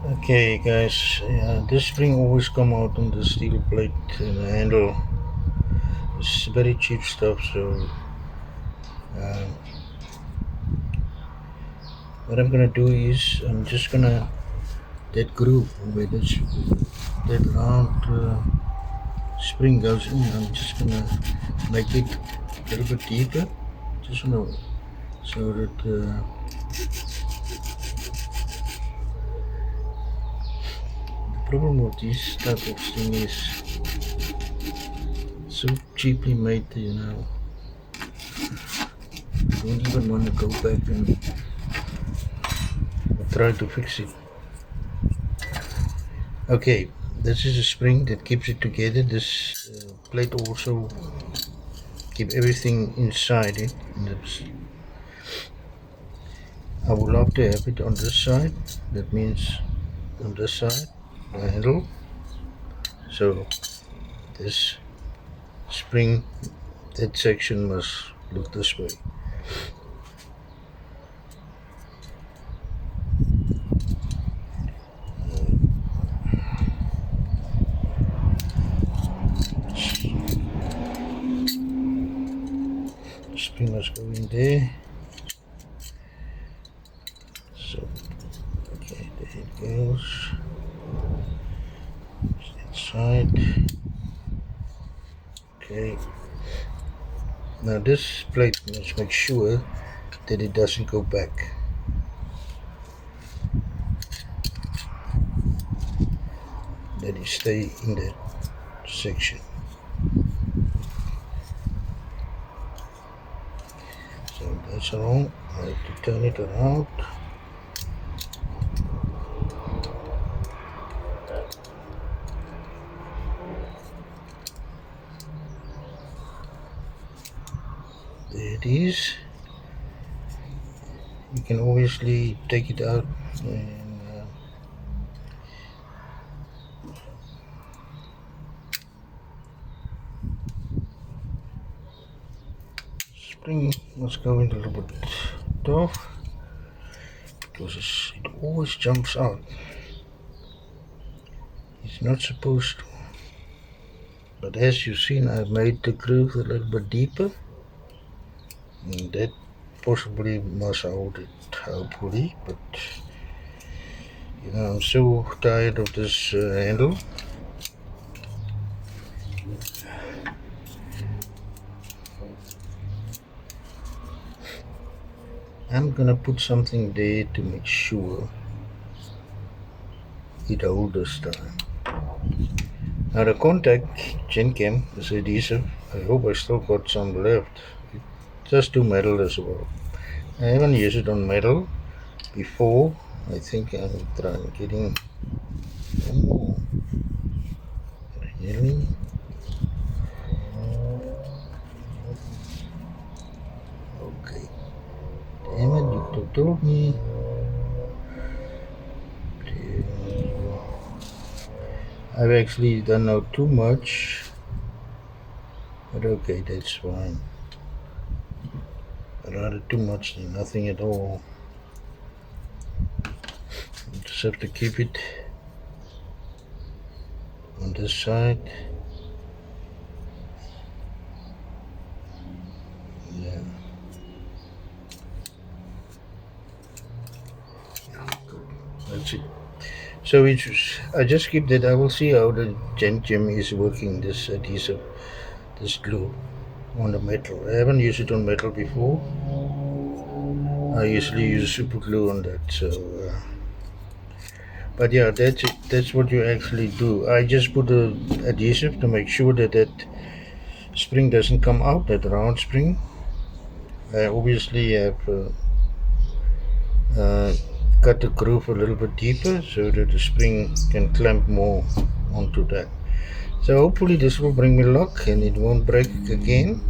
Okay guys, this spring always come out on the steel plate handle. It's very cheap stuff, so um, what I'm gonna do is I'm just gonna that groove where that round spring goes in. I'm just gonna make it a little bit deeper, just so that the problem with this type of thing is so cheaply made, I don't even want to go back and try to fix it. Okay, this is a spring that keeps it together. This plate also keep everything inside it. I would love to have it on this side. That means on this side, the handle. So this spring, that section must look this way. Spring must go in there. So, okay, there it goes. That side. Okay. Now this plate, let's make sure that it doesn't go back. That it stay in that section. So that's wrong. I have to turn it around. There it is. You can obviously take it out and spring must go in a little bit off because it always jumps out. It's not supposed to. But as you've seen, I've made the groove a little bit deeper. And that possibly must hold it, hopefully. But I'm so tired of this handle. I'm gonna put something there to make sure it holds this time. Now the contact Genchem is adhesive. I hope I still got some left. Just do metal as well. I haven't used it on metal before. I think I'm trying getting one more. Really? Okay. Damn it, you told me. I've actually done now too much. But okay, that's fine. I'd rather too much than nothing at all. You just have to keep it on this side. Yeah. That's it. So I just keep that. I will see how the Genchem is working, this adhesive, this glue on the metal. I haven't used it on metal before. I usually use super glue on that. So, but yeah, that's it. That's what you actually do. I just put the adhesive to make sure that spring doesn't come out, that round spring. I obviously have cut the groove a little bit deeper so that the spring can clamp more onto that. So hopefully this will bring me luck and it won't break again.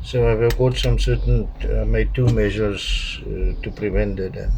So I've got some certain made two measures to prevent that.